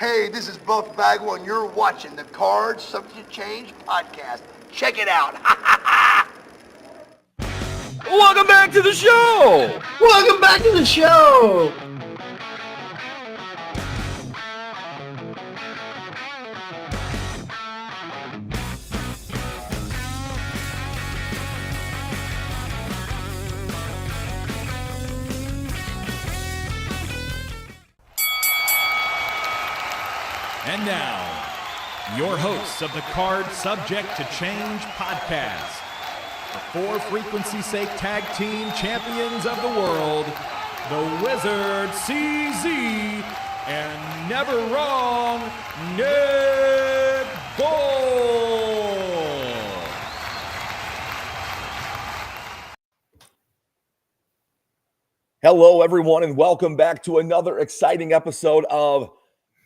Hey, this is Buff Bagwell, and you're watching the Card Subject Change podcast. Check it out. Welcome back to the show. Welcome back to the show. And now, your hosts of the Card Subject to Change podcast, the For Frequency's Sake Tag Team Champions of the World, the Wizard CZ, and Never Wrong Nick Bull. Hello, everyone, and welcome back to another exciting episode of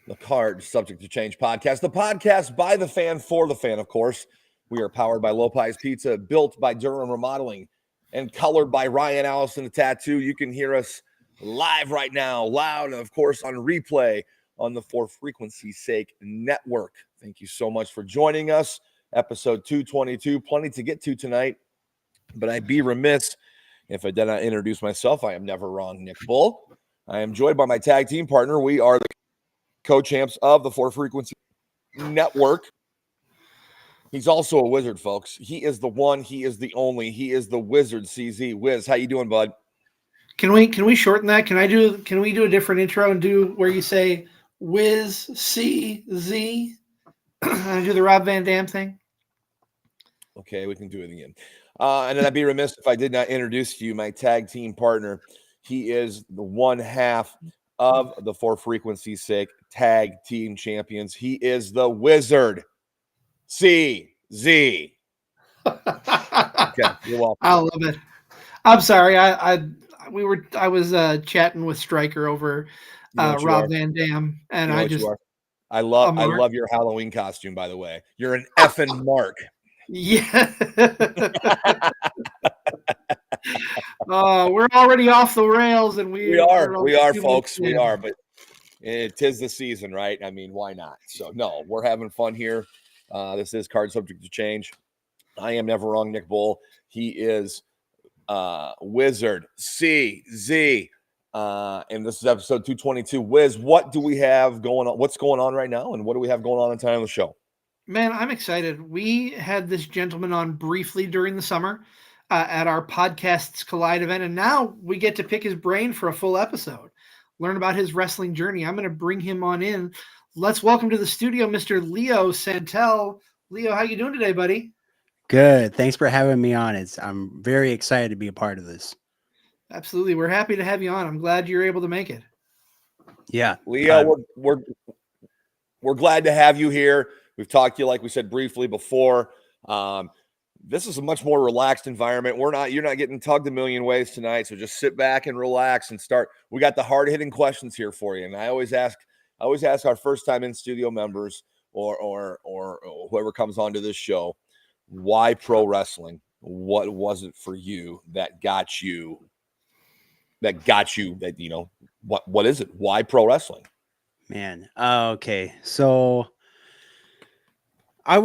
the Card Subject to Change podcast, the podcast by the fan for the fan, of course. We are powered by Lopez Pizza, built by Durham Remodeling, and colored by Ryan Allison the Tattoo. You can hear us live right now, loud, and of course on replay on the For Frequency's Sake network. Thank you so much for joining us. Episode 222, plenty to get to tonight, but I'd be remiss if I did not introduce myself. I am Never Wrong Nick Bull. I am joined by my tag team partner. We are the co-champs of the For Frequency Network. He's also a wizard, folks. He is the one, he is the only, he is the Wizard CZ. Wiz, how you doing, bud? Can we shorten that? Can we do a different intro and do where you say Wiz CZ and do the Rob Van Dam thing? Okay, we can do it again. And then I'd be remiss if I did not introduce to you my tag team partner. He is the one half of the For Frequency's Sake Tag Team Champions. He is the Wizard CZ. Okay, you're welcome. I love it. I'm sorry. I was chatting with Stryker over Rob Van Dam, and I love your Halloween costume, by the way. You're an effing mark. Yeah. We're already off the rails, and we are, folks. We are, but it is the season, right? I mean, why not? So, no, we're having fun here. This is Card Subject to Change. I am Never Wrong Nick Bull. He is Wizard CZ. And this is episode 222. Wiz, what do we have going on? What's going on right now? And what do we have going on tonight on the show? Man, I'm excited. We had this gentleman on briefly during the summer at our Podcasts Collide event, and now we get to pick his brain for a full episode, learn about his wrestling journey. I'm going to bring him on in. Let's welcome to the studio, Mr. Leo Santel. Leo, how you doing today, buddy? Good. Thanks for having me on. I'm very excited to be a part of this. Absolutely. We're happy to have you on. I'm glad you're able to make it. Yeah. Leo, we're glad to have you here. We've talked to you, like we said briefly before. This is a much more relaxed environment. You're not getting tugged a million ways tonight. So just sit back and relax and start. We got the hard-hitting questions here for you. And I always ask our first-time in studio members or whoever comes onto this show, why pro wrestling? What was it for you that got you what is it? Why pro wrestling? Man. Okay. So I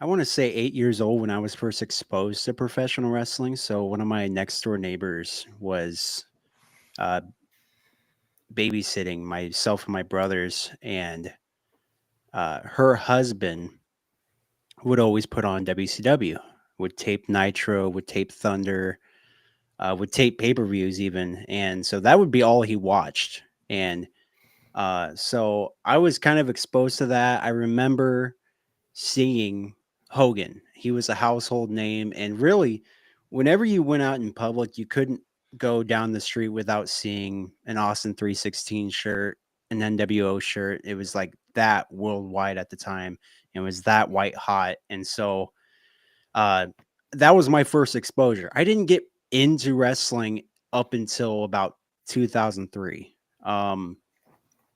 want to say 8 years old when I was first exposed to professional wrestling. So one of my next door neighbors was babysitting myself and my brothers, and her husband would always put on WCW, would tape Nitro, would tape Thunder, would tape pay-per-views even. And so that would be all he watched. And so I was kind of exposed to that. I remember seeing Hogan. He was a household name, and really whenever you went out in public, you couldn't go down the street without seeing an Austin 316 shirt, an NWO shirt. It was like that worldwide at the time. It was that white hot. And so that was my first exposure. I didn't get into wrestling up until about 2003.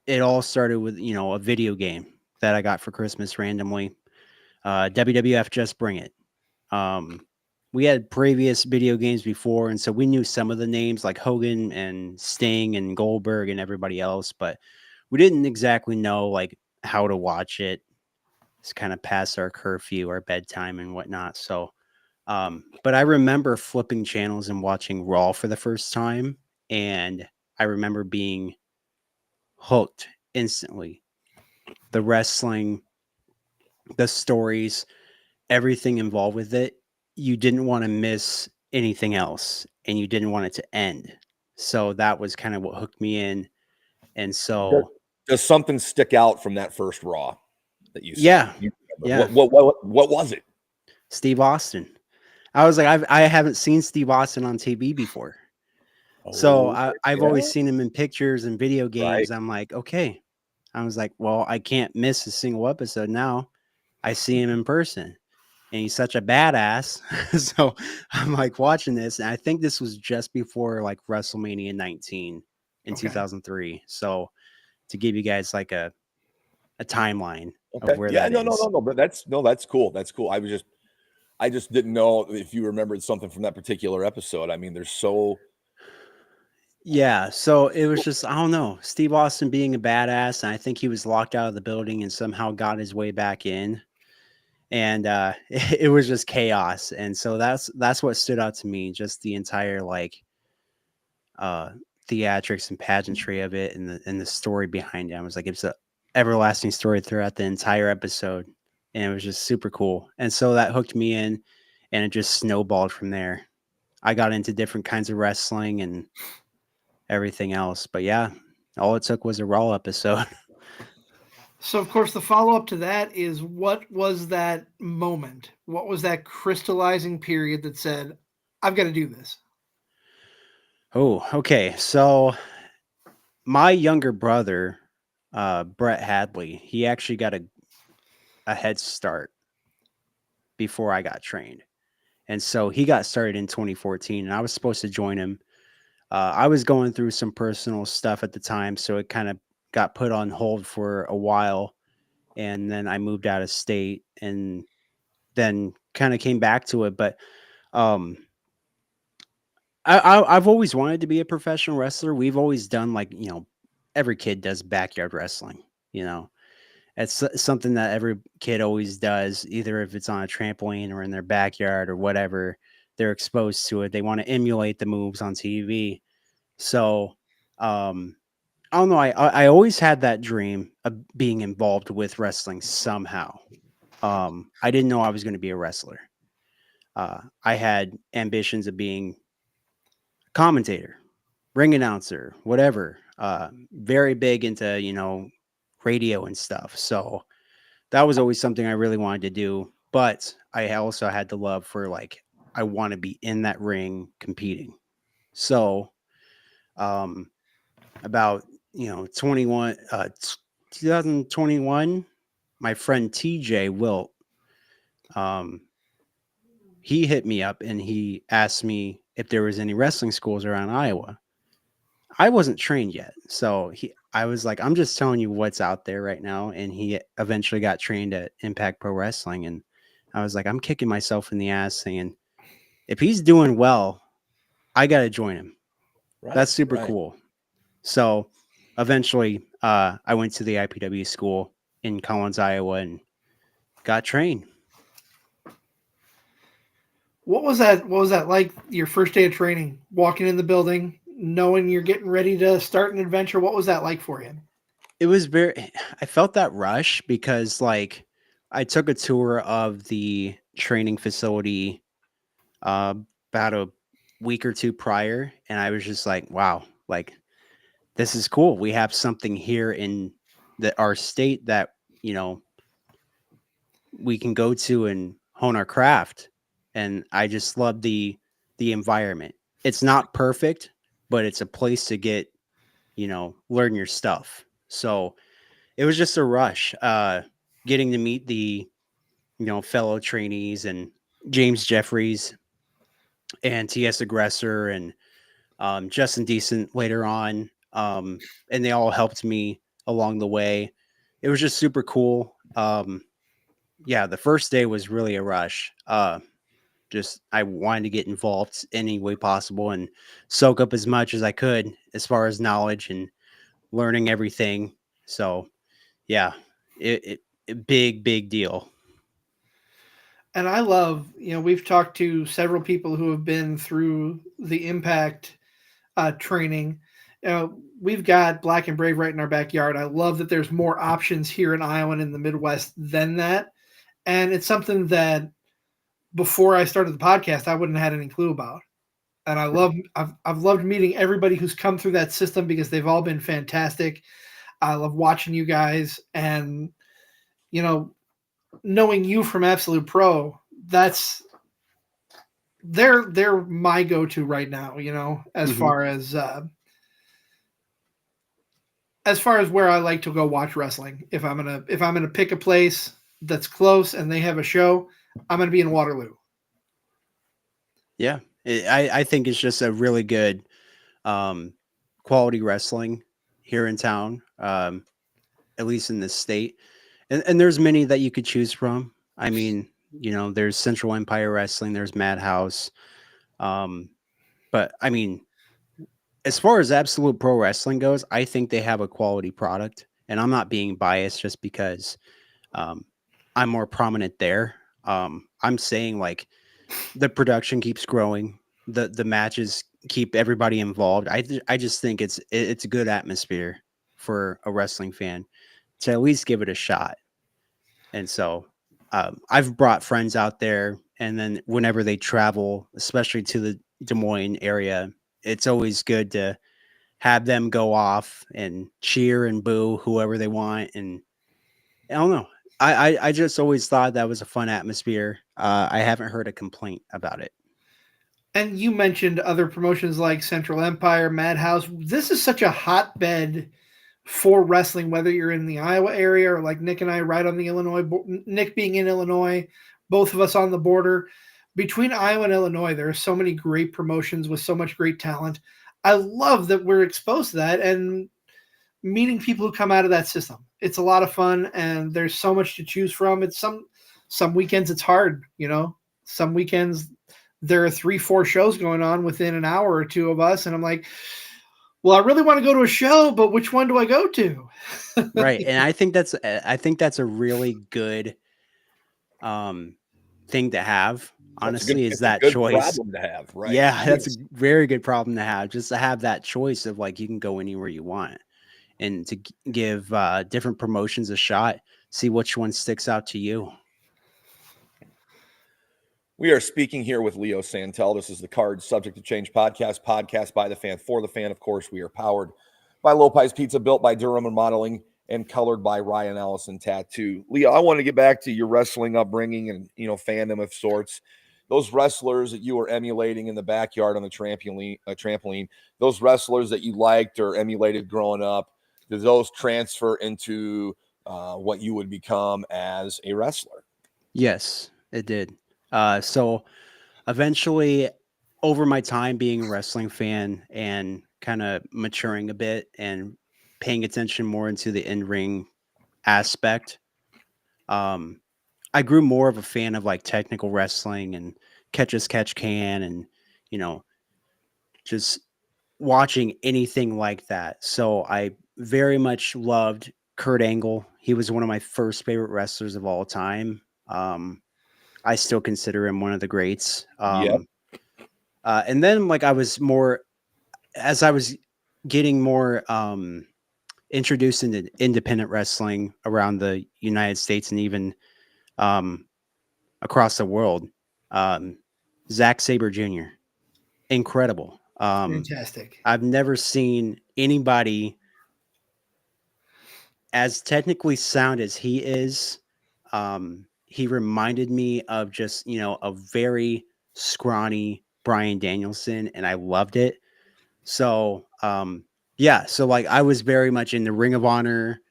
It all started with, a video game that I got for Christmas randomly. WWF Just Bring It. We had previous video games before, and so we knew some of the names like Hogan and Sting and Goldberg and everybody else, but we didn't exactly know like how to watch it. It's kind of past our curfew, our bedtime and whatnot. So, but I remember flipping channels and watching Raw for the first time. And I remember being hooked instantly. The wrestling, the stories, everything involved with it. You didn't want to miss anything else and you didn't want it to end. So that was kind of what hooked me in. And Does, so, does something stick out from that first Raw that you saw? yeah, You yeah, remember? What was it? Steve Austin. I was like, I haven't seen Steve Austin on TV before. So Oh, I've yeah, always seen him in pictures and video right. games. I'm like, okay. I was like, well, I can't miss a single episode now. I see him in person and he's such a badass. So I'm like watching this. And I think this was just before like WrestleMania 19 in Okay. 2003. So to give you guys like a timeline of Okay. where Yeah, that is. no, but that's cool. That's cool. I just didn't know if you remembered something from that particular episode. I mean, there's so Yeah, so it was just I don't know, Steve Austin being a badass, and I think he was locked out of the building and somehow got his way back in, and it was just chaos, and so that's what stood out to me, just the entire like uh theatrics and pageantry of it, and the story behind it. I was like, it's a everlasting story throughout the entire episode, and it was just super cool, and so that hooked me in, and it just snowballed from there. I got into different kinds of wrestling and everything else. But yeah, all it took was a Raw episode. So, of course, the follow up to that is what was that moment? What was that crystallizing period that said, I've got to do this? Oh, okay. So my younger brother, Brett Hadley, he actually got a head start before I got trained. And so he got started in 2014 and I was supposed to join him. I was going through some personal stuff at the time, so it kind of got put on hold for a while. And then I moved out of state and then kind of came back to it. But um, I've always wanted to be a professional wrestler. We've always done like, every kid does backyard wrestling, you know. It's something that every kid always does, either if it's on a trampoline or in their backyard or whatever, they're exposed to it. They want to emulate the moves on TV. So, I don't know. I always had that dream of being involved with wrestling somehow. I didn't know I was going to be a wrestler. I had ambitions of being commentator, ring announcer, whatever. Very big into, radio and stuff. So that was always something I really wanted to do. But I also had the love for like, I want to be in that ring competing. So about, 2021, my friend TJ Wilt, he hit me up and he asked me if there was any wrestling schools around Iowa. I wasn't trained yet. So I was like, I'm just telling you what's out there right now. And he eventually got trained at Impact Pro Wrestling. And I was like, I'm kicking myself in the ass saying, if he's doing well, I got to join him. right, That's super right. cool. So eventually I went to the IPW school in Collins, Iowa and got trained. What was that? What was that like? Your first day of training, walking in the building, knowing you're getting ready to start an adventure. What was that like for you? It was I felt that rush because like I took a tour of the training facility about a week or two prior, and I was just like, wow, like this is cool. We have something here in our state that, we can go to and hone our craft. And I just love the environment. It's not perfect, but it's a place to get, learn your stuff. So it was just a rush, getting to meet the, fellow trainees and James Jeffries and TS Aggressor and Justin Decent later on. And they all helped me along the way. It was just super cool. Yeah, the first day was really a rush. Just I wanted to get involved any way possible and soak up as much as I could as far as knowledge and learning everything. So yeah, it big deal. And I love, we've talked to several people who have been through the Impact training. We've got Black and Brave right in our backyard. I love that there's more options here in Iowa and in the Midwest than that. And it's something that before I started the podcast, I wouldn't have had any clue about. And I've loved meeting everybody who's come through that system because they've all been fantastic. I love watching you guys, and knowing you from Absolute Pro, they're my go-to right now, as far as where I like to go watch wrestling. If I'm gonna pick a place that's close and they have a show, I'm gonna be in Waterloo. Yeah, I think it's just a really good quality wrestling here in town, at least in this state. And there's many that you could choose from. I mean, there's Central Empire Wrestling, there's Madhouse. But I mean, as far as Absolute Pro Wrestling goes, I think they have a quality product. And I'm not being biased just because I'm more prominent there. I'm saying like the production keeps growing, the matches keep everybody involved. I just think it's a good atmosphere for a wrestling fan to at least give it a shot. And so I've brought friends out there, and then whenever they travel, especially to the Des Moines area, it's always good to have them go off and cheer and boo whoever they want. And I don't know. I just always thought that was a fun atmosphere. I haven't heard a complaint about it. And you mentioned other promotions like Central Empire, Madhouse. This is such a hotbed for wrestling, whether you're in the Iowa area or like Nick and I right on the Illinois, Nick being in Illinois, both of us on the border. Between Iowa and Illinois, there are so many great promotions with so much great talent. I love that we're exposed to that and meeting people who come out of that system. It's a lot of fun, and there's so much to choose from. It's some weekends it's hard, some weekends there are 3-4 shows going on within an hour or two of us. And I'm like, well, I really want to go to a show, but which one do I go to? Right. And I think that's a really good thing to have. Honestly, is that choice. Problem to have, right? Yeah, that's a very good problem to have. Just to have that choice of like you can go anywhere you want, and to give different promotions a shot, see which one sticks out to you. We are speaking here with Leo Santel. This is the Card Subject to Change podcast by the fan, for the fan. Of course, we are powered by Lopez Pizza, built by Durham and Modeling, and colored by Ryan Allison Tattoo. Leo, I want to get back to your wrestling upbringing and, fandom of sorts. Those wrestlers that you were emulating in the backyard on the trampoline, those wrestlers that you liked or emulated growing up, did those transfer into what you would become as a wrestler? Yes, it did. So eventually, over my time being a wrestling fan and kind of maturing a bit and paying attention more into the in-ring aspect, I grew more of a fan of like technical wrestling and catch as catch can, and just watching anything like that. So I very much loved Kurt Angle. He was one of my first favorite wrestlers of all time. I still consider him one of the greats. And then like as I was getting more introduced into independent wrestling around the United States and even across the world, Zack Sabre Jr., incredible. Fantastic. I've never seen anybody as technically sound as he is. He reminded me of just, a very scrawny Bryan Danielson, and I loved it. So, so like I was very much in the Ring of Honor.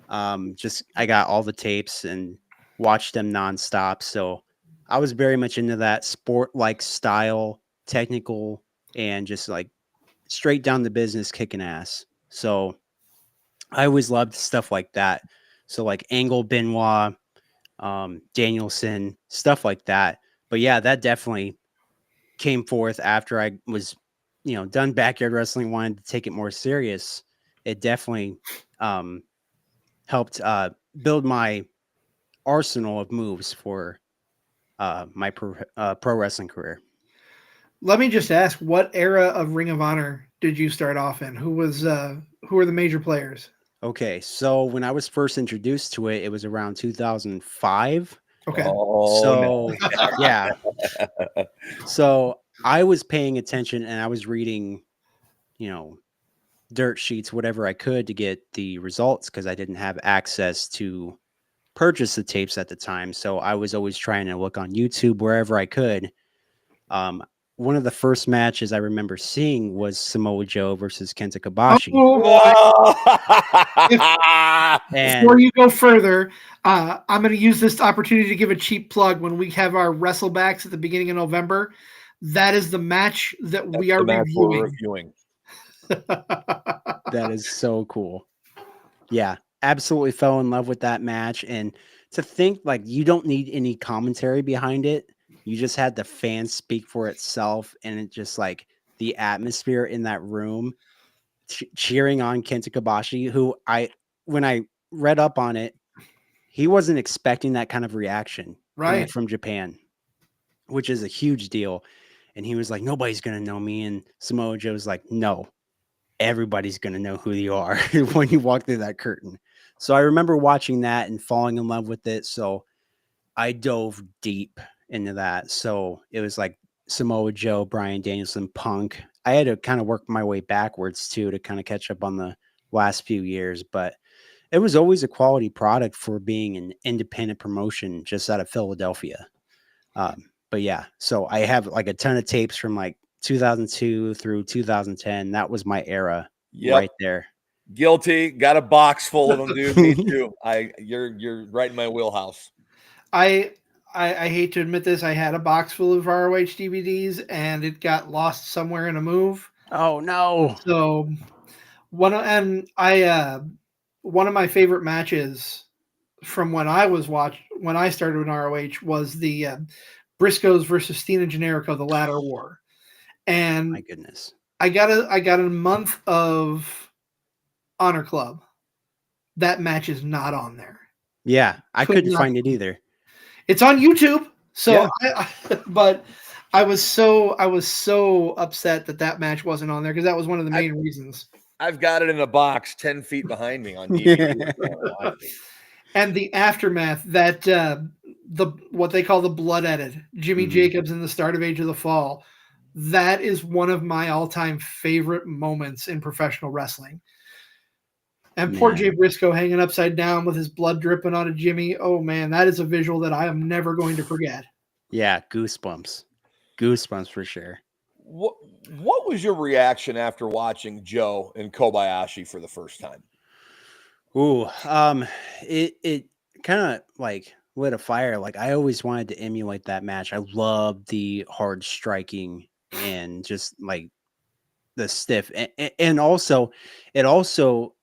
I got all the tapes and watched them nonstop. So I was very much into that sport-like style, technical, and just like straight down the business, kicking ass. So I always loved stuff like that. So like Angle, Benoit, Danielson, stuff like that. But yeah, that definitely came forth after I was, done backyard wrestling, wanted to take it more serious. It definitely helped build my arsenal of moves for my pro wrestling career. Let me just ask, what era of Ring of Honor did you start off in? Who were the major players? Okay, so when I was first introduced to it, it was around 2005. Okay. So yeah, so I was paying attention and I was reading, dirt sheets, whatever I could to get the results because I didn't have access to purchase the tapes at the time. So I was always trying to look on YouTube wherever I could. One of the first matches I remember seeing was Samoa Joe versus Kenta Kobashi. Before you go further, I'm going to use this opportunity to give a cheap plug. When we have our Wrestlebacks at the beginning of November, that is the match that we are reviewing. That is so cool. Yeah, absolutely fell in love with that match. And to think like you don't need any commentary behind it. You just had the fans speak for itself. And it just like the atmosphere in that room cheering on Kenta Kobashi, who when I read up on it, he wasn't expecting that kind of reaction coming from Japan, which is a huge deal. And he was like, nobody's going to know me. And Samoa Joe's like, no, everybody's going to know who you are when you walk through that curtain. So I remember watching that and falling in love with it. So I dove deep into that. So it was like Samoa Joe, Bryan Danielson, Punk. I had to kind of work my way backwards too to kind of catch up on the last few years, but it was always a quality product for being an independent promotion just out of Philadelphia. But yeah, so I have like a ton of tapes from like 2002 through 2010. That was my era right there. Guilty. Got a box full of them, dude. Me too. You're right in my wheelhouse. I hate to admit this. I had a box full of ROH DVDs and it got lost somewhere in a move. Oh no. So one of my favorite matches from when I started in ROH was the Briscoes versus Steen and Generico, the Ladder War. And my goodness. I got a month of Honor Club. That match is not on there. Yeah, I couldn't find it either. It's on YouTube. So but I was so upset that match wasn't on there because that was one of the main reasons. I've got it in a box 10 feet behind me on DVD. And the aftermath, that what they call the blood edit, Jimmy Jacobs in the start of Age of the Fall, that is one of my all-time favorite moments in professional wrestling. And poor Jay Briscoe hanging upside down with his blood dripping on a Jimmy. Oh man, that is a visual that I am never going to forget. Yeah, goosebumps for sure. What was your reaction after watching Joe and Kobayashi for the first time? Ooh, it kind of like lit a fire. Like I always wanted to emulate that match. I love the hard striking and just like the stiff, and also it also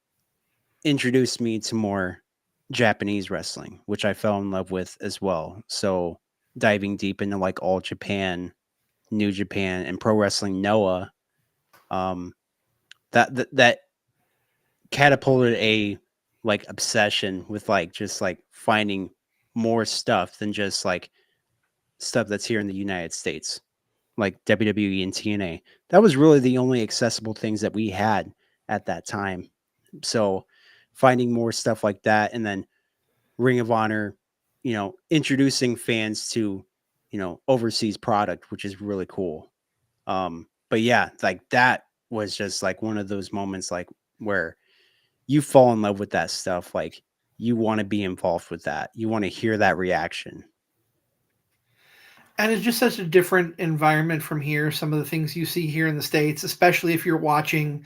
introduced me to more Japanese wrestling, which I fell in love with as well. So diving deep into like All Japan, New Japan, and Pro Wrestling Noah, that catapulted a like obsession with like just like finding more stuff than just like stuff that's here in the United States, like WWE and TNA. That was really the only accessible things that we had at that time. So finding more stuff like that, and then Ring of Honor, introducing fans to, overseas product, which is really cool. But yeah, like that was just like one of those moments like where you fall in love with that stuff. Like you want to be involved with that. You want to hear that reaction. And it's just such a different environment from here. Some of the things you see here in the States, especially if you're watching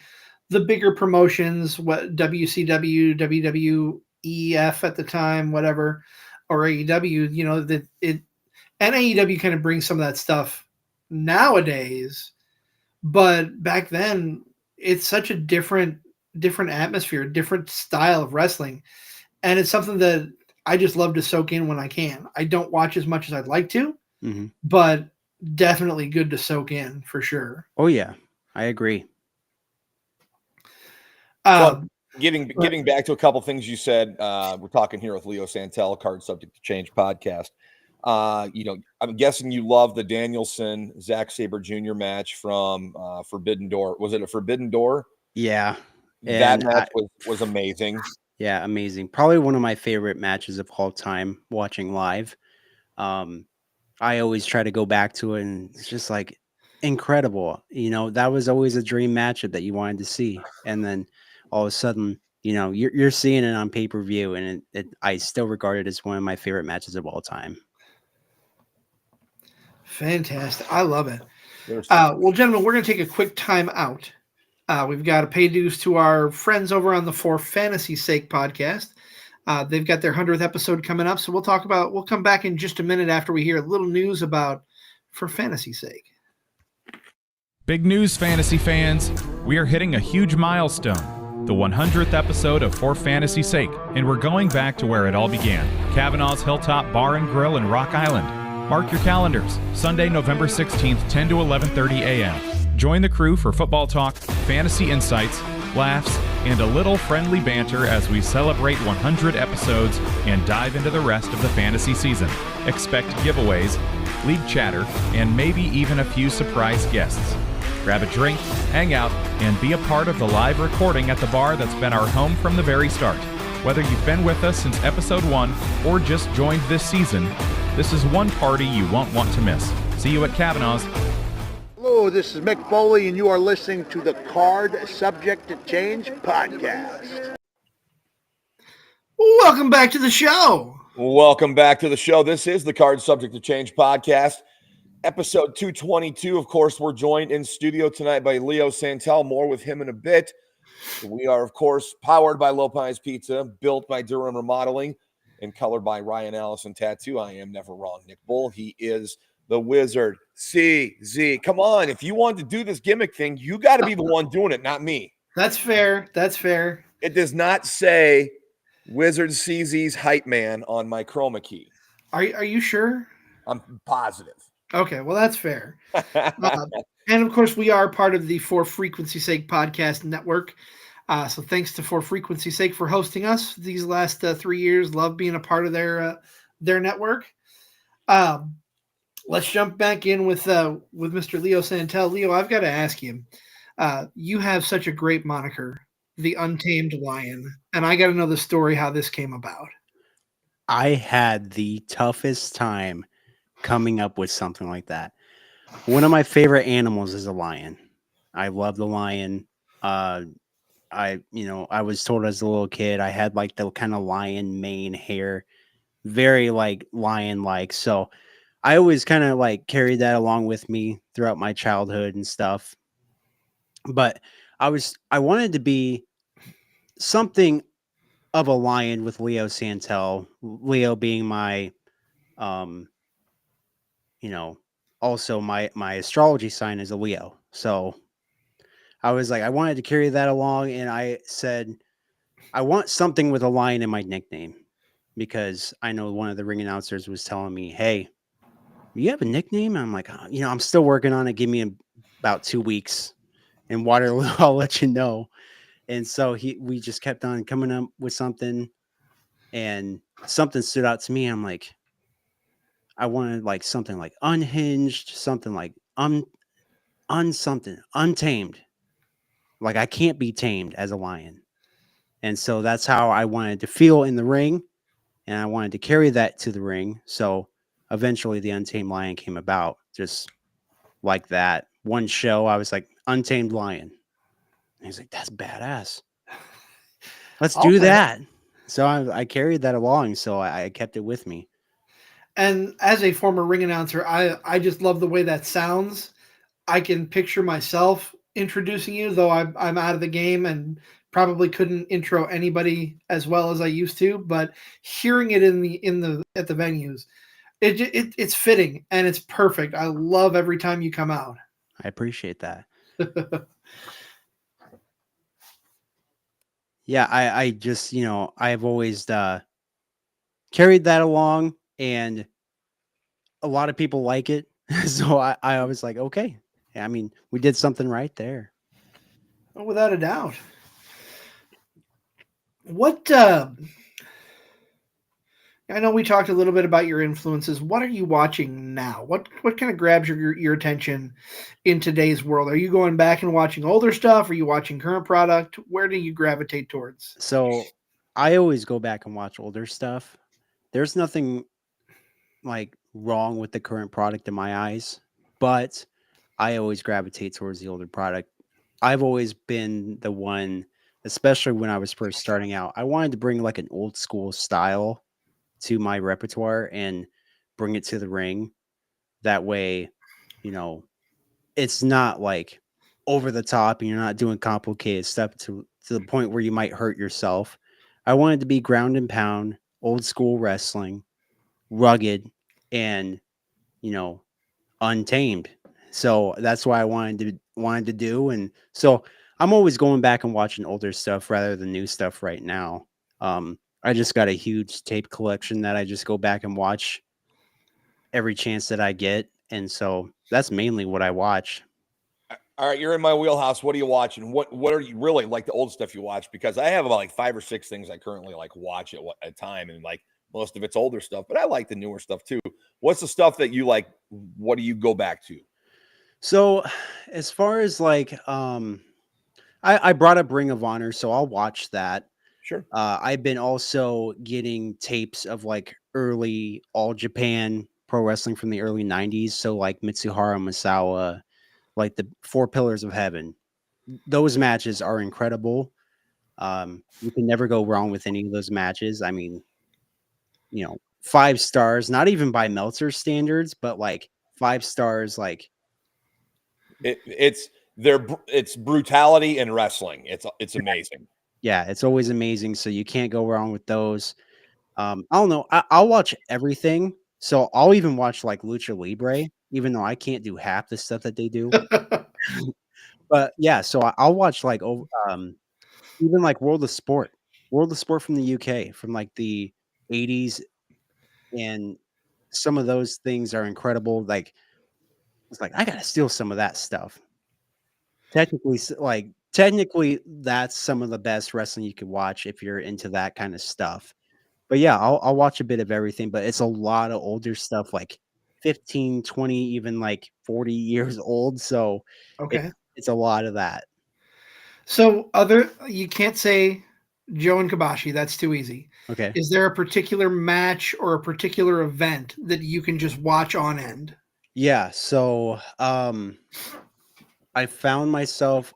the bigger promotions, what WCW, WWEF at the time, whatever, or AEW, and AEW kind of brings some of that stuff nowadays. But back then, it's such a different atmosphere, different style of wrestling. And it's something that I just love to soak in when I can. I don't watch as much as I'd like to, but definitely good to soak in for sure. Oh yeah, I agree. getting back to a couple things you said, we're talking here with Leo Santel, Card Subject to Change podcast. I'm guessing you love the Danielson Zack Sabre Jr. match from Forbidden Door. Was it a Forbidden Door? Yeah. That match was amazing. Yeah, amazing. Probably one of my favorite matches of all time watching live. I always try to go back to it, and it's just like incredible. That was always a dream matchup that you wanted to see. And then all of a sudden, you're seeing it on pay-per-view, and I still regard it as one of my favorite matches of all time. Fantastic. I love it. Well, gentlemen, we're going to take a quick time out. We've got to pay dues to our friends over on the For Fantasy's Sake podcast. They've got their 100th episode coming up, so we'll come back in just a minute after we hear a little news about For Fantasy's Sake. Big news, fantasy fans. We are hitting a huge milestone, the 100th episode of For Fantasy's Sake, and we're going back to where it all began, Kavanaugh's Hilltop Bar and Grill in Rock Island. Mark your calendars, Sunday, November 16th, 10 to 11:30 a.m. Join the crew for football talk, fantasy insights, laughs, and a little friendly banter as we celebrate 100 episodes and dive into the rest of the fantasy season. Expect giveaways, league chatter, and maybe even a few surprise guests. Grab a drink, hang out, and be a part of the live recording at the bar that's been our home from the very start. Whether you've been with us since episode 1 or just joined this season, this is one party you won't want to miss. See you at Kavanaugh's. Hello, this is Mick Foley, and you are listening to the Card Subject to Change podcast. Welcome back to the show. Welcome back to the show. This is the Card Subject to Change podcast, episode 222. Of course, we're joined in studio tonight by Leo Santel. More with him in a bit. We are, of course, powered by Lopez Pizza, built by Durham Remodeling, and colored by Ryan Allison Tattoo. I am never wrong, Nick Bull. He is the Wizard. CZ. Come on. If you want to do this gimmick thing, you got to be the one doing it, not me. That's fair. That's fair. It does not say Wizard CZ's hype man on my chroma key. Are you sure? I'm positive. Okay, well, that's fair. And of course, we are part of the For Frequency's Sake podcast network. So thanks to For Frequency's Sake for hosting us these last 3 years. Love being a part of their network. Let's jump back in with Mr. Leo Santel. Leo, I've got to ask you. You have such a great moniker, the Untamed Lion, and I got to know the story how this came about. I had the toughest time coming up with something like that. One of my favorite animals is a lion. I love the lion. I was told as a little kid I had like the kind of lion mane hair, very like lion-like. So I always kind of like carried that along with me throughout my childhood and stuff. But I wanted to be something of a lion with Leo Santel. Leo being my, also my astrology sign is a Leo. So I was like, I wanted to carry that along, and I said, I want something with a lion in my nickname, because I know one of the ring announcers was telling me, hey, you have a nickname? And I'm like, I'm still working on it. Give me about 2 weeks, and Waterloo, I'll let you know. And so we just kept on coming up with something, and something stood out to me. I'm like, I wanted like something like unhinged, something like untamed. Like I can't be tamed as a lion. And so that's how I wanted to feel in the ring, and I wanted to carry that to the ring. So eventually the Untamed Lion came about, just like that. One show, I was like, Untamed Lion. And he's like, that's badass. Let's do that. So I carried that along, so I kept it with me. And as a former ring announcer, I just love the way that sounds. I can picture myself introducing you, though I'm out of the game and probably couldn't intro anybody as well as I used to. But hearing it at the venues, it's fitting and it's perfect. I love every time you come out. I appreciate that. Yeah, I just I've always carried that along, and a lot of people like it. So I was like, okay. I mean, we did something right there. Oh, without a doubt. What I know we talked a little bit about your influences. What are you watching now? What kind of grabs your attention in today's world? Are you going back and watching older stuff? Are you watching current product? Where do you gravitate towards? So I always go back and watch older stuff. There's nothing like wrong with the current product in my eyes, but I always gravitate towards the older product. I've always been the one, especially when I was first starting out, I wanted to bring like an old school style to my repertoire and bring it to the ring. That way, you know, it's not like over the top and you're not doing complicated stuff to the point where you might hurt yourself. I wanted to be ground and pound, old school wrestling, rugged, and untamed. So that's why I wanted to do. And so I'm always going back and watching older stuff rather than new stuff right now. I just got a huge tape collection that I just go back and watch every chance that I get. And so that's mainly what I watch. All right, you're in my wheelhouse. What are you watching? What are you really like the old stuff you watch? Because I have about like 5 or 6 things I currently like watch at a time, and like most of it's older stuff, but I like the newer stuff too. What's the stuff that you like? What do you go back to? So as far as like I brought up Ring of Honor, so I'll watch that. Sure. I've been also getting tapes of like early All Japan Pro Wrestling from the early 90s. So like Mitsuhara Misawa, like the 4 Pillars of Heaven. Those matches are incredible. You can never go wrong with any of those matches. I mean, 5 stars, not even by Meltzer standards, but like 5 stars, like it's brutality in wrestling. It's amazing. Yeah, it's always amazing. So you can't go wrong with those. I don't know. I'll watch everything. So I'll even watch like Lucha Libre, even though I can't do half the stuff that they do. But yeah, so I'll watch like even like World of Sport from the UK from like the 80s, and some of those things are incredible. Like it's like I gotta steal some of that stuff. Technically, that's some of the best wrestling you could watch if you're into that kind of stuff. But yeah, I'll watch a bit of everything, but it's a lot of older stuff, like 15, 20, even like 40 years old. So Okay. it's a lot of that. So you can't say Joe and Kabashi. That's too easy. Okay. Is there a particular match or a particular event that you can just watch on end? Yeah. So I found myself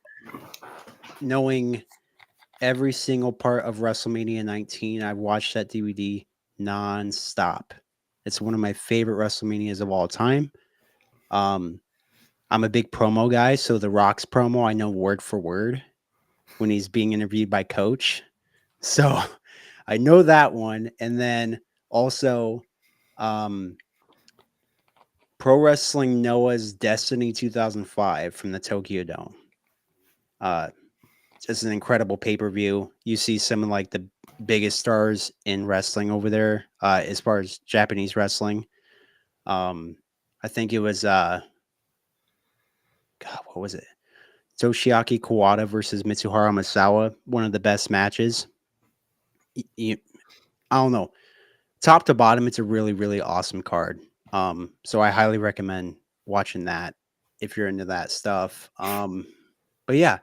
knowing every single part of WrestleMania 19. I watched that DVD nonstop. It's one of my favorite WrestleManias of all time. I'm a big promo guy, so the Rock's promo I know word for word when he's being interviewed by Coach. So I know that one. And then also Pro Wrestling Noah's Destiny 2005 from the Tokyo Dome. It's an incredible pay-per-view. You see some of like the biggest stars in wrestling over there, as far as Japanese wrestling. I think it was God, what was it? Toshiaki Kawada versus Mitsuhara Misawa, one of the best matches. I don't know. Top to bottom, it's a really, really awesome card. So I highly recommend watching that if you're into that stuff. But yeah,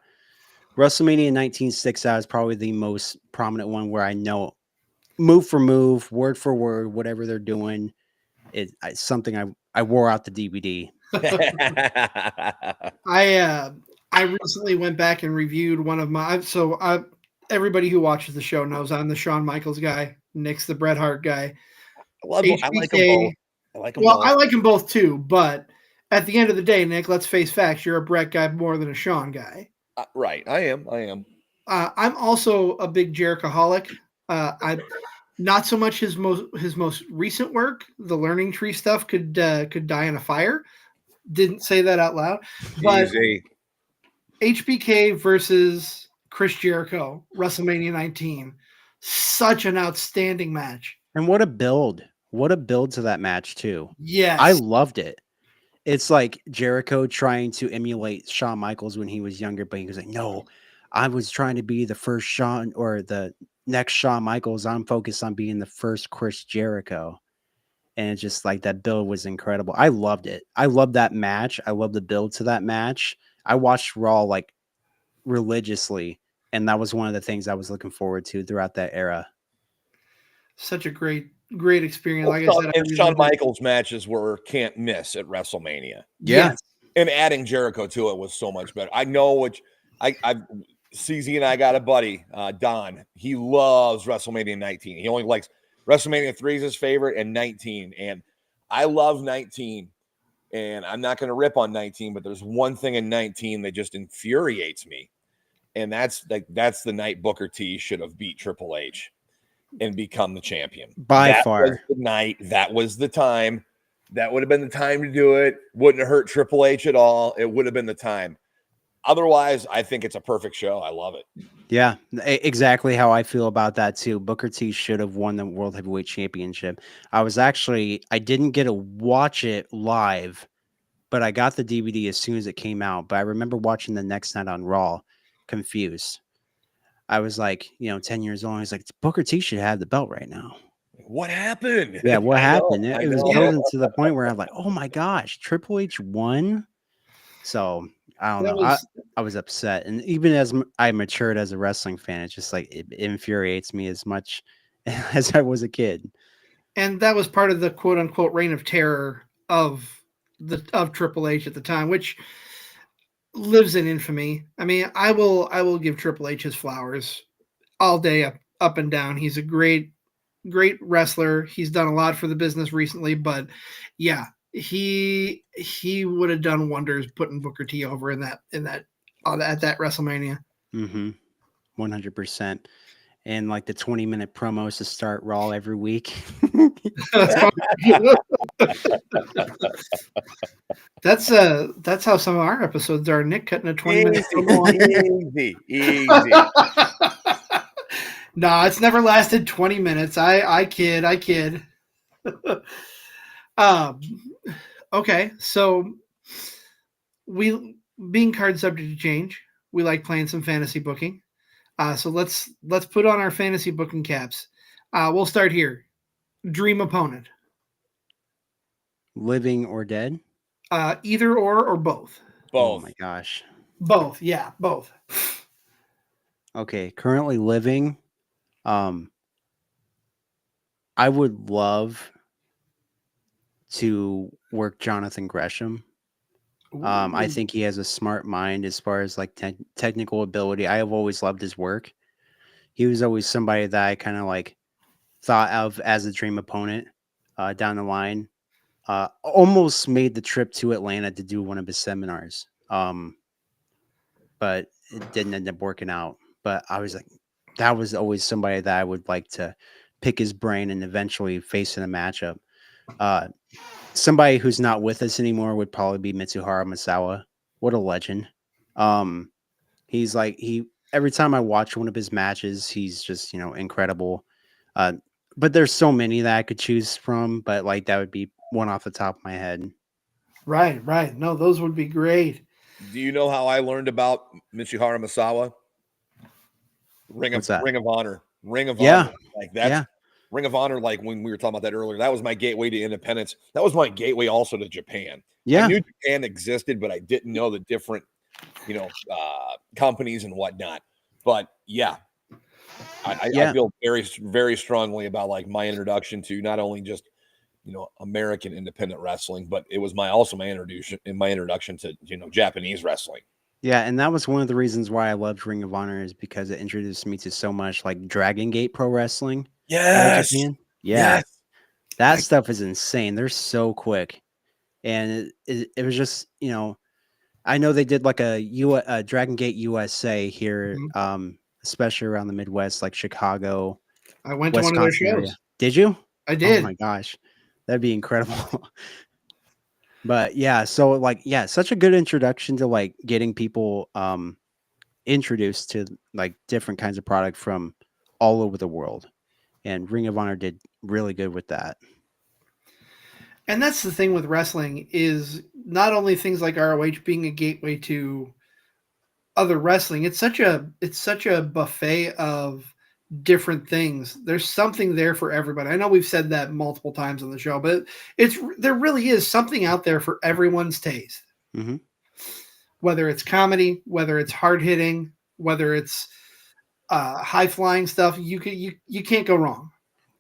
WrestleMania 19 sticks out is probably the most prominent one where I know move for move, word for word, whatever they're doing. It's something I wore out the DVD. I recently went back and reviewed one of my. Everybody who watches the show knows I'm the Shawn Michaels guy. Nick's the Bret Hart guy. I like them both. I like them both too. But at the end of the day, Nick, let's face facts. You're a Bret guy more than a Shawn guy. Right. I am. I'm also a big Jerichoholic. I not so much his most recent work. The Learning Tree stuff could die in a fire. Didn't say that out loud. But Easy. HBK versus Chris Jericho, WrestleMania 19. Such an outstanding match. And what a build. What a build to that match, too. Yes. I loved it. It's like Jericho trying to emulate Shawn Michaels when he was younger, but he was like, no, I was trying to be the first Shawn or the next Shawn Michaels. I'm focused on being the first Chris Jericho. And it's just like that build was incredible. I loved it. I loved that match. I loved the build to that match. I watched Raw like religiously, and that was one of the things I was looking forward to throughout that era. Such a great experience. Well, Like I said, and Shawn Michaels matches were can't miss at WrestleMania. Yeah. Yes. And adding Jericho to it was so much better. I know which CZ and I got a buddy, Don. He loves WrestleMania 19. He only likes WrestleMania 3 is his favorite and 19. And I love 19. And I'm not going to rip on 19, but there's one thing in 19 that just infuriates me. And that's the night Booker T should have beat Triple H and become the champion. By that far. was the night. That was the time. That would have been the time to do it. Wouldn't have hurt Triple H at all. It would have been the time. Otherwise, I think it's a perfect show. I love it. Yeah, exactly how I feel about that too. Booker T should have won the World Heavyweight Championship. I didn't get to watch it live, but I got the DVD as soon as it came out. But I remember watching the next night on Raw, confused. I was like, 10 years old. I was like, Booker T should have the belt right now. What happened? Yeah, what happened? I It was know. building to the point where I'm like, oh my gosh, Triple H won. So I don't know. I was upset. And even as I matured as a wrestling fan, it's just like it infuriates me as much as I was a kid. And that was part of the quote unquote reign of terror of Triple H at the time, which lives in infamy. I mean, I will give Triple H his flowers all day up and down. He's a great wrestler. He's done a lot for the business recently, but yeah, he would have done wonders putting Booker T over at that WrestleMania. 100%. And like the 20-minute promos to start Raw every week. That's how some of our episodes are. Nick cutting a 20-minute promo. Easy. No, it's never lasted 20 minutes. I kid. Okay, so we being card subject to change, we like playing some fantasy booking. So let's put on our fantasy booking caps. We'll start here. Dream opponent. Living or dead? Either or both. Both. Oh my gosh. Both, yeah, both. Okay, currently living. I would love to work Jonathan Gresham. I think he has a smart mind as far as like technical ability. I have always loved his work. He was always somebody that I kind of like thought of as a dream opponent down the line. Almost made the trip to Atlanta to do one of his seminars. But it didn't end up working out. But I was like, that was always somebody that I would like to pick his brain and eventually face in a matchup. Somebody who's not with us anymore would probably be Mitsuharu Misawa. What a legend. He's like, every time I watch one of his matches, he's just, incredible. But there's so many that I could choose from, but like that would be one off the top of my head. Right. No, those would be great. Do you know how I learned about Mitsuharu Misawa? Ring of Honor. Yeah. Honor. Like that's yeah. Ring of Honor, like when we were talking about that earlier, that was my gateway to independence. That was my gateway also to Japan. Yeah. I knew Japan existed, but I didn't know the different, companies and whatnot. But yeah, I feel very, very strongly about like my introduction to not only just, American independent wrestling, but it was my introduction to, Japanese wrestling. Yeah, and that was one of the reasons why I loved Ring of Honor, is because it introduced me to so much like Dragon Gate Pro Wrestling. Yes. Yeah. Yes. That stuff is insane. They're so quick. And it was just, I know they did like a Dragon Gate USA here, especially around the Midwest, like Chicago. I went to one of their shows. Area. Did you? I did. Oh my gosh. That'd be incredible. But yeah, so like, such a good introduction to like getting people introduced to like different kinds of product from all over the world. And Ring of Honor did really good with that. And that's the thing with wrestling, is not only things like ROH being a gateway to other wrestling. It's such a buffet of different things. There's something there for everybody. I know we've said that multiple times on the show, but there really is something out there for everyone's taste. Mm-hmm. Whether it's comedy, whether it's hard hitting, whether it's high flying stuff, you can't go wrong.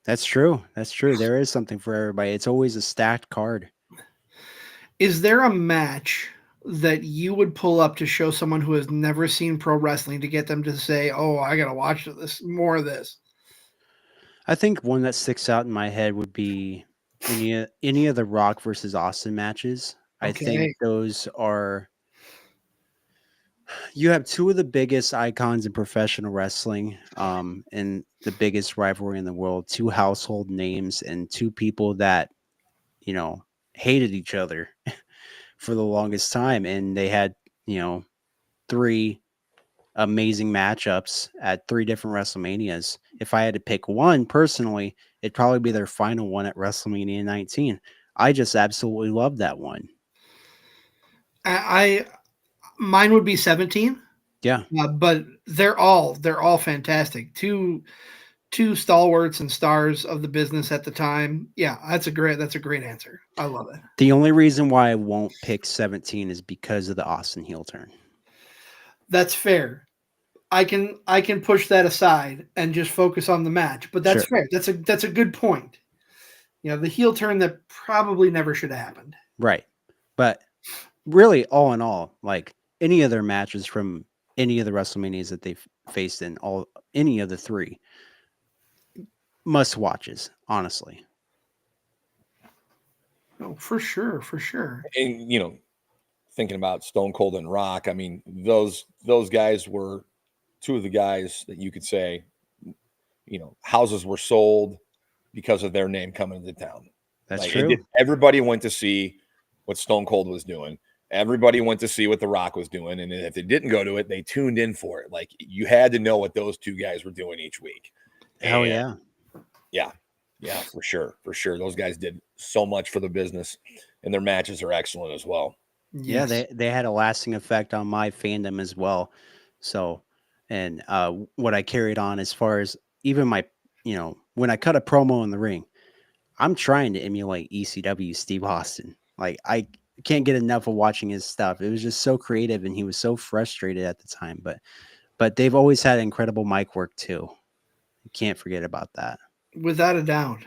That's true. That's true. There is something for everybody. It's always a stacked card. Is there a match that you would pull up to show someone who has never seen pro wrestling to get them to say, "Oh, I got to watch more of this"? I think one that sticks out in my head would be any of the Rock versus Austin matches. I think those are. You have two of the biggest icons in professional wrestling, and the biggest rivalry in the world. Two household names and two people that hated each other for the longest time, and they had three amazing matchups at three different WrestleManias. If I had to pick one personally, it'd probably be their final one at WrestleMania 19. I just absolutely love that one. Mine would be 17. Yeah, but they're all fantastic. Two stalwarts and stars of the business at the time. Yeah, that's a great answer. I love it. the only reason why I won't pick 17 is because of the Austin heel turn. That's fair. I can push that aside and just focus on the match, but that's fair. That's a good point. The heel turn that probably never should have happened. Right. But really, all in all, like any of their matches from any of the WrestleManias that they've faced in any of the three, must watches, honestly. Oh, for sure. And thinking about Stone Cold and Rock, I mean, those guys were two of the guys that you could say, houses were sold because of their name coming to town. That's true. Everybody went to see what Stone Cold was doing. Everybody went to see what The Rock was doing. And if they didn't go to it, they tuned in for it. Like, you had to know what those two guys were doing each week. Hell yeah. Yeah, for sure. Those guys did so much for the business, and their matches are excellent as well. Yes. Yeah, they had a lasting effect on my fandom as well. So, and what I carried on as far as even my, when I cut a promo in the ring, I'm trying to emulate ECW Steve Austin. Like, I can't get enough of watching his stuff. It was just so creative, and he was so frustrated at the time. But they've always had incredible mic work too. You can't forget about that. Without a doubt.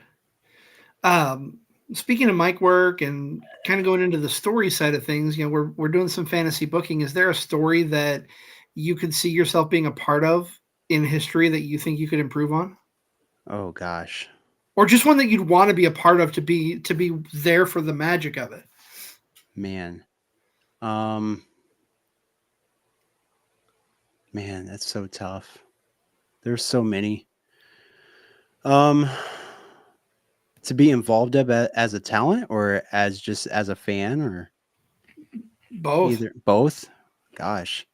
Speaking of mic work and kind of going into the story side of things, we're doing some fantasy booking. Is there a story that you could see yourself being a part of in history that you think you could improve on? Oh gosh. Or just one that you'd want to be a part of to be there for the magic of it? Man, that's so tough. There's so many. To be involved as a talent or as a fan or both? Both. Gosh,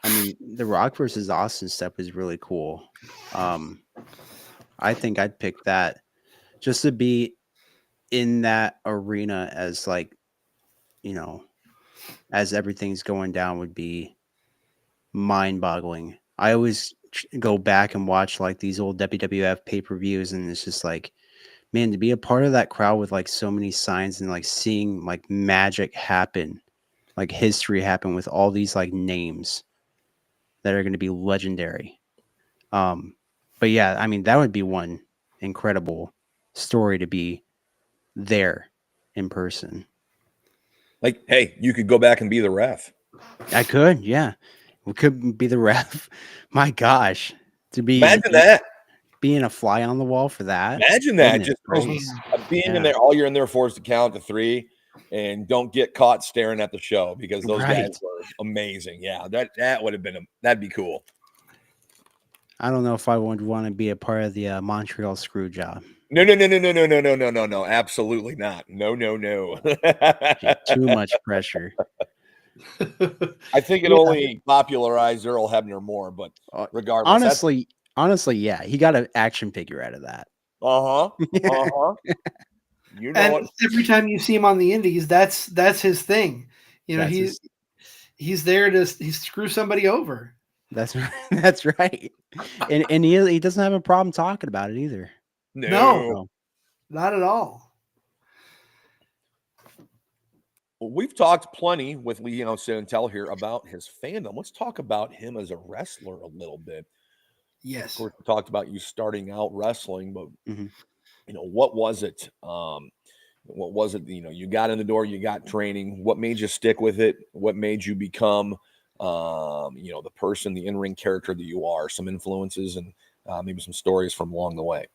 I mean, the Rock versus Austin stuff is really cool. I think I'd pick that just to be in that arena as as everything's going down would be mind-boggling. I always go back and watch like these old WWF pay-per-views, and it's just like, man, to be a part of that crowd with like so many signs and like seeing like magic happen, like history happen with all these like names that are going to be legendary. But yeah, I mean, that would be one incredible story to be there in person. Like, hey, you could go back and be the ref. I could, yeah. We could be the ref. My gosh. Imagine that. Being a fly on the wall for that. Imagine that. Just being in there, all you're in there for is to count to 3 and don't get caught staring at the show, because those guys were amazing. Yeah, that would have been that'd be cool. I don't know if I would want to be a part of the Montreal screw job. No. Absolutely not. No. Too much pressure. I think it only popularized Earl Hebner more, but regardless. Honestly, yeah. He got an action figure out of that. You know, and every time you see him on the indies, that's his thing. He He's there to screw somebody over. That's right. That's right. And he doesn't have a problem talking about it either. No, not at all. Well, we've talked plenty with Santel here about his fandom. Let's talk about him as a wrestler a little bit. Yes. Of course, we talked about you starting out wrestling, but Mhm. What was it? What was it? You got in the door, you got training. What made you stick with it? What made you become, the person, the in-ring character that you are? Some influences and maybe some stories from along the way.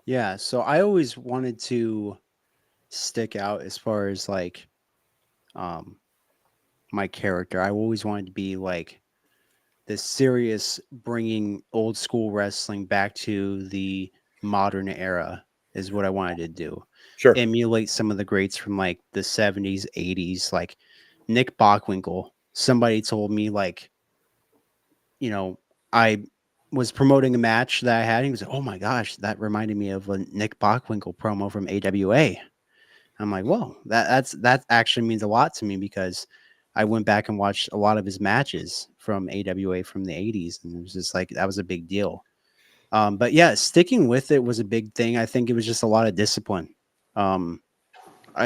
Yeah. So I always wanted to stick out as far as like my character. I always wanted to be like this serious, bringing old school wrestling back to the modern era is what I wanted to do. Sure. Emulate some of the greats from like the 70s, 80s, like Nick Bockwinkel. Somebody told me like, I was promoting a match that I had. And he was like, "Oh my gosh, that reminded me of a Nick Bockwinkel promo from AWA." I'm like, "Whoa, that actually means a lot to me," because I went back and watched a lot of his matches from AWA from the 80s, and it was just like that was a big deal. But yeah, sticking with it was a big thing. I think it was just a lot of discipline.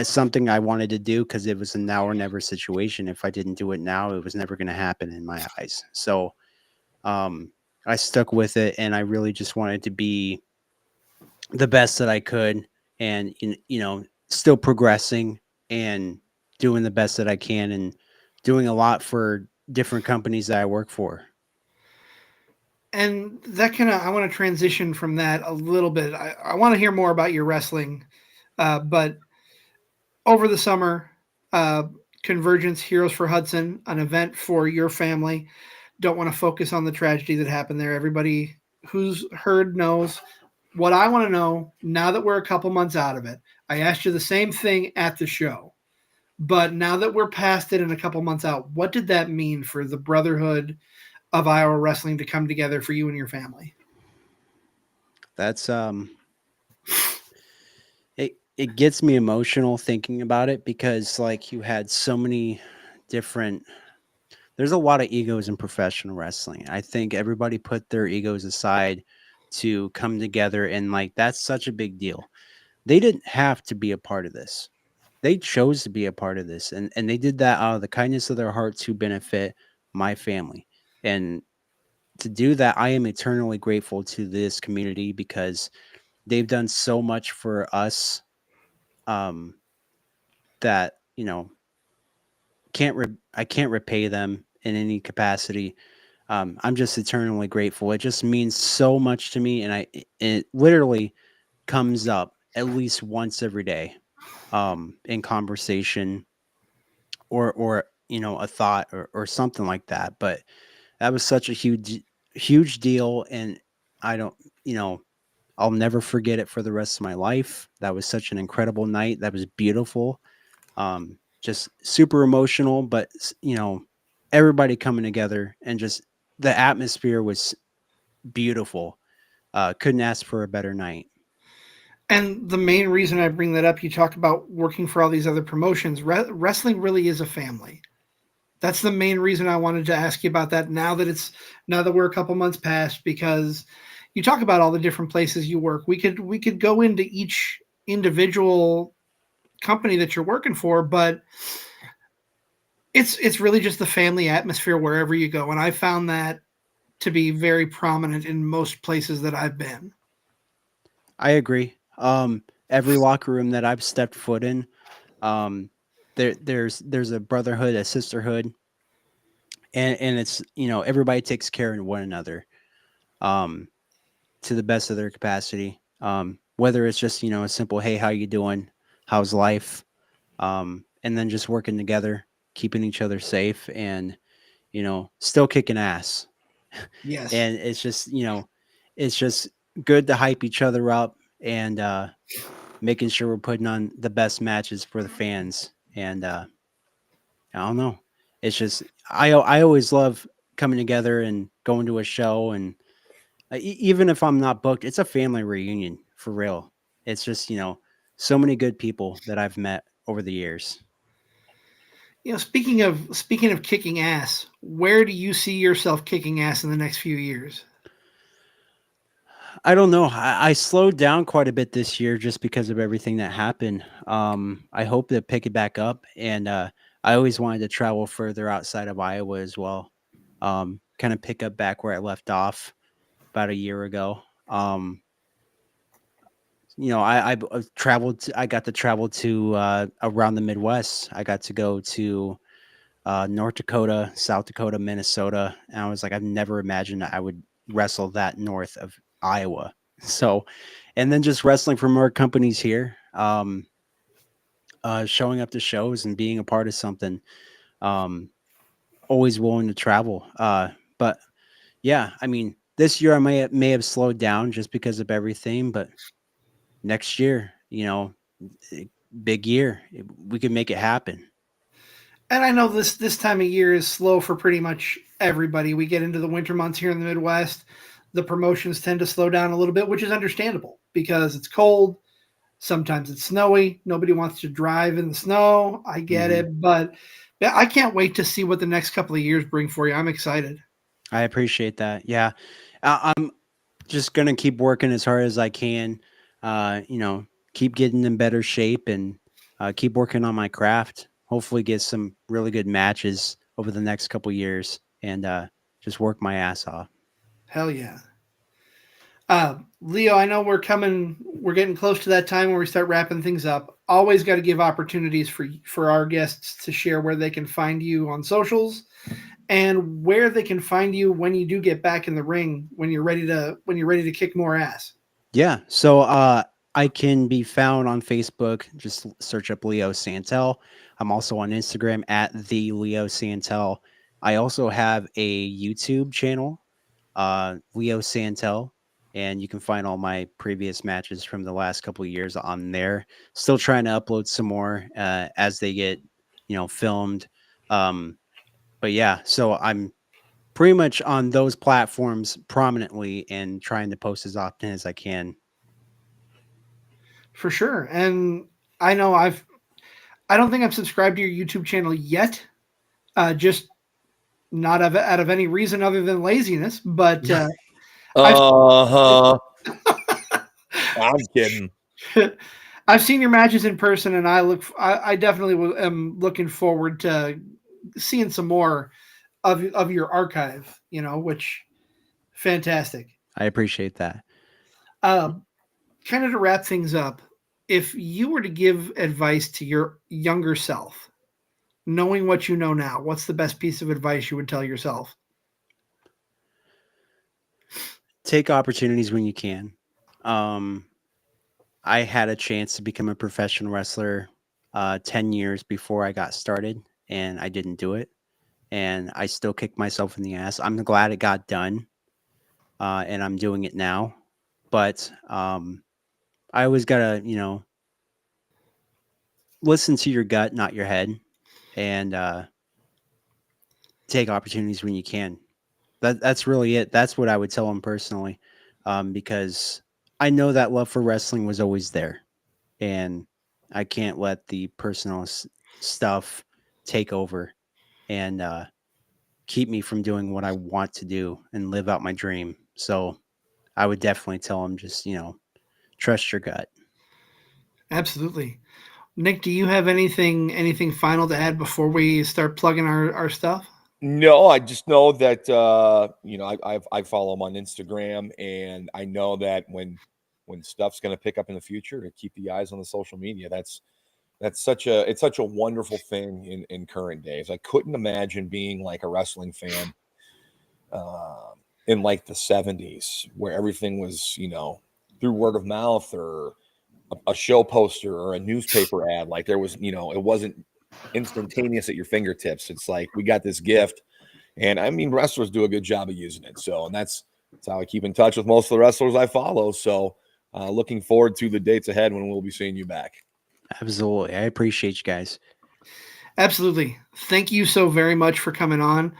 Something I wanted to do because it was a now or never situation. If I didn't do it now, it was never going to happen in my eyes. So I stuck with it, and I really just wanted to be the best that I could, and still progressing and doing the best that I can, and doing a lot for different companies that I work for. And that I want to transition from that a little bit. I want to hear more about your wrestling, but over the summer, Convergence Heroes for Hudson, an event for your family. Don't want to focus on the tragedy that happened there. Everybody who's heard knows. What I want to know, now that we're a couple months out of it, I asked you the same thing at the show, but now that we're past it and a couple months out, what did that mean for the brotherhood of Iowa wrestling to come together for you and your family? That's it gets me emotional thinking about it, because like you had so many different, there's a lot of egos in professional wrestling. I think everybody put their egos aside to come together, and like that's such a big deal. They didn't have to be a part of this. They chose to be a part of this, and they did that out of the kindness of their heart to benefit my family. And to do that, I am eternally grateful to this community, because they've done so much for us, um that I can't repay them in any capacity. I'm just eternally grateful. It just means so much to me, and it literally comes up at least once every day, in conversation, or a thought, or something like that. But that was such a huge deal, and I don't I'll never forget it for the rest of my life. That was such an incredible night. That was beautiful. Just super emotional, but everybody coming together, and just the atmosphere was beautiful. Couldn't ask for a better night. And the main reason I bring that up, you talk about working for all these other promotions. Wrestling really is a family. That's the main reason I wanted to ask you about that. Now that we're a couple months past, because you talk about all the different places you work. We could go into each individual company that you're working for, but it's really just the family atmosphere wherever you go. And I found that to be very prominent in most places that I've been. I agree. Every locker room that I've stepped foot in, there's a brotherhood, a sisterhood, and it's everybody takes care of one another, um, to the best of their capacity. Whether it's just a simple "Hey, how you doing? How's life?" And then just working together, keeping each other safe, and still kicking ass. Yes. And it's just good to hype each other up, and making sure we're putting on the best matches for the fans. And I don't know, it's just I always love coming together and going to a show, and even if I'm not booked, it's a family reunion for real. It's just so many good people that I've met over the years. Speaking of kicking ass, where do you see yourself kicking ass in the next few years? I don't know. I slowed down quite a bit this year just because of everything that happened. I hope to pick it back up, and I always wanted to travel further outside of Iowa as well. Kind of pick up back where I left off about a year ago. I traveled. I got to travel to around the Midwest. I got to go to North Dakota, South Dakota, Minnesota, and I was like, I've never imagined I would wrestle that north of Iowa. So, and then just wrestling for more companies here, showing up to shows and being a part of something. Um, Always willing to travel. But yeah, I mean, this year I may have slowed down just because of everything, but next year, big year, we can make it happen. And I know this time of year is slow for pretty much everybody. We get into the winter months here in the Midwest. The promotions tend to slow down a little bit, which is understandable because it's cold. Sometimes it's snowy. Nobody wants to drive in the snow. I get it, but I can't wait to see what the next couple of years bring for you. I'm excited. I appreciate that. Yeah. I'm just going to keep working as hard as I can, keep getting in better shape and keep working on my craft. Hopefully get some really good matches over the next couple years and just work my ass off. Hell yeah. Leo, I know we're getting close to that time where we start wrapping things up. Always got to give opportunities for our guests to share where they can find you on socials and where they can find you when you do get back in the ring, when you're ready to kick more ass. Yeah. So I can be found on Facebook. Just search up Leo Santel. I'm also on Instagram at the Leo Santel. I also have a YouTube channel, Leo Santel, and you can find all my previous matches from the last couple of years on there. Still trying to upload some more as they get, filmed. But yeah, so I'm pretty much on those platforms prominently and trying to post as often as I can. For sure. And I know I don't think I've subscribed to your YouTube channel yet. Just not out of any reason other than laziness, but I'm kidding. I've seen your matches in person, and I definitely am looking forward to seeing some more of your archive. Which fantastic. I appreciate that. Kind of to wrap things up, if you were to give advice to your younger self, knowing what you know now, what's the best piece of advice you would tell yourself? Take opportunities when you can. I had a chance to become a professional wrestler 10 years before I got started, and I didn't do it. And I still kick myself in the ass. I'm glad it got done, and I'm doing it now. But I always got to, listen to your gut, not your head, and take opportunities when you can. That's really it. That's what I would tell them personally, because I know that love for wrestling was always there, and I can't let the personal stuff take over and keep me from doing what I want to do and live out my dream. So I would definitely tell them just trust your gut. Absolutely. Nick, do you have anything final to add before we start plugging our stuff? No, I just know that I follow him on Instagram, and I know that when stuff's going to pick up in the future, to keep the eyes on the social media. It's such a wonderful thing in current days. I couldn't imagine being like a wrestling fan in like the 70s, where everything was through word of mouth or a show poster or a newspaper ad. Like there was it wasn't instantaneous at your fingertips. It's like we got this gift, and I mean wrestlers do a good job of using it. So, and that's how I keep in touch with most of the wrestlers I follow. So looking forward to the dates ahead when we'll be seeing you back. Absolutely. I appreciate you guys. Absolutely. Thank you so very much for coming on.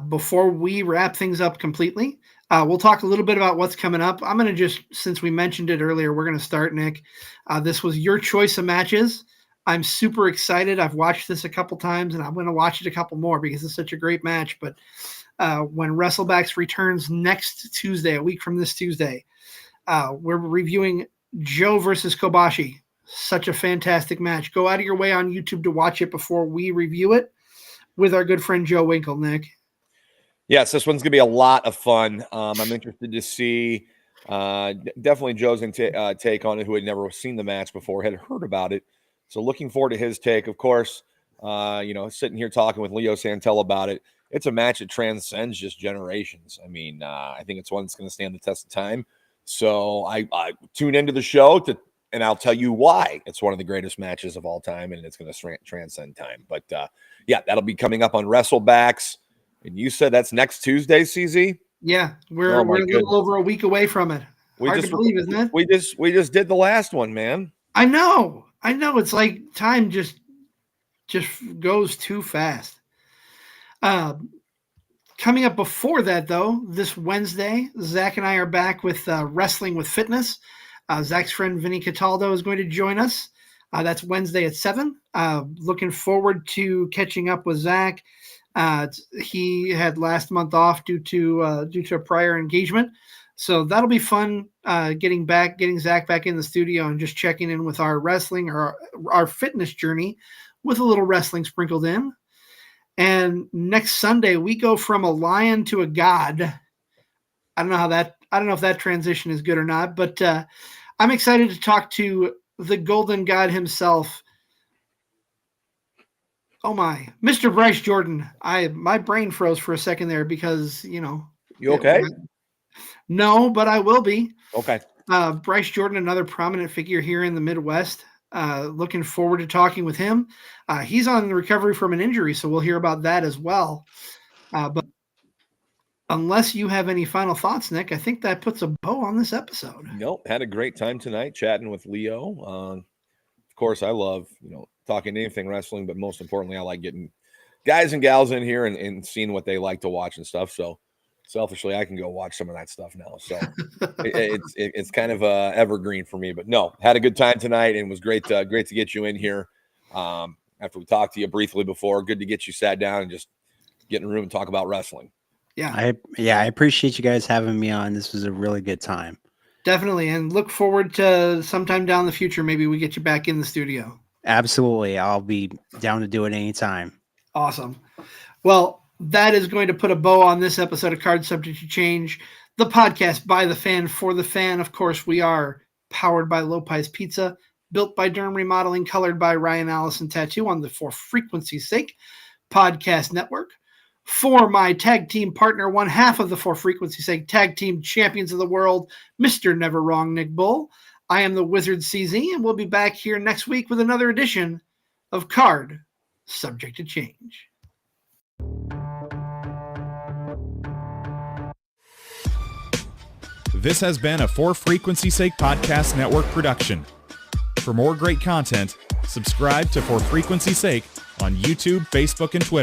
Before we wrap things up completely, we'll talk a little bit about what's coming up. I'm going to since we mentioned it earlier, we're going to start, Nick. This was your choice of matches. I'm super excited. I've watched this a couple times, and I'm going to watch it a couple more because it's such a great match. But when WrestleBacks returns next Tuesday, a week from this Tuesday, we're reviewing Joe versus Kobashi. Such a fantastic match. Go out of your way on YouTube to watch it before we review it with our good friend Joe Winkle, Nick. Yes, this one's going to be a lot of fun. I'm interested to see definitely Joe's take on it, who had never seen the match before, had heard about it. So looking forward to his take. Of course, sitting here talking with Leo Santel about it, it's a match that transcends just generations. I mean, I think it's one that's going to stand the test of time. So I tune into the show and I'll tell you why it's one of the greatest matches of all time, and it's going to transcend time. But yeah, that'll be coming up on WrestleBacks. And you said that's next Tuesday, CZ? Yeah, we're a little over a week away from it. Hard to believe, isn't it? We just did the last one, man. I know. It's like time just goes too fast. Coming up before that, though, this Wednesday, Zach and I are back with Wrestling with Fitness. Zach's friend Vinny Cataldo is going to join us. That's Wednesday at 7. Looking forward to catching up with Zach. He had last month off due to a prior engagement. So that'll be fun getting Zach back in the studio and just checking in with our wrestling or our fitness journey with a little wrestling sprinkled in. And next Sunday, we go from a lion to a god. I don't know if that transition is good or not, but I'm excited to talk to the golden god himself. Oh my, Mr. Bryce Jordan. My brain froze for a second there because, You okay? No, but I will be. Okay. Bryce Jordan, another prominent figure here in the Midwest. Looking forward to talking with him. He's on recovery from an injury, so we'll hear about that as well. But unless you have any final thoughts, Nick, I think that puts a bow on this episode. Nope. Had a great time tonight chatting with Leo. Of course, I love, talking anything wrestling, but most importantly, I like getting guys and gals in here and seeing what they like to watch and stuff. So selfishly, I can go watch some of that stuff now. So it's kind of evergreen for me. But no, had a good time tonight, and it was great to get you in here. After we talked to you briefly before, good to get you sat down and just get in a room and talk about wrestling. Yeah. I appreciate you guys having me on. This was a really good time. Definitely. And look forward to sometime down the future, maybe we get you back in the studio. Absolutely. I'll be down to do it anytime. Awesome. Well, that is going to put a bow on this episode of Card Subject to Change, the podcast by the fan for the fan. Of course, we are powered by Lopez Pizza, built by Durham Remodeling, colored by Ryan Allison Tattoo on the For Frequency's Sake podcast network. For my tag team partner, one half of the For Frequency's Sake tag team champions of the world, Mr. Never Wrong Nick Bull, I am the Wizard CZ, and we'll be back here next week with another edition of Card Subject to Change. This has been a For Frequency's Sake Podcast Network production. For more great content, subscribe to For Frequency's Sake on YouTube, Facebook, and Twitter.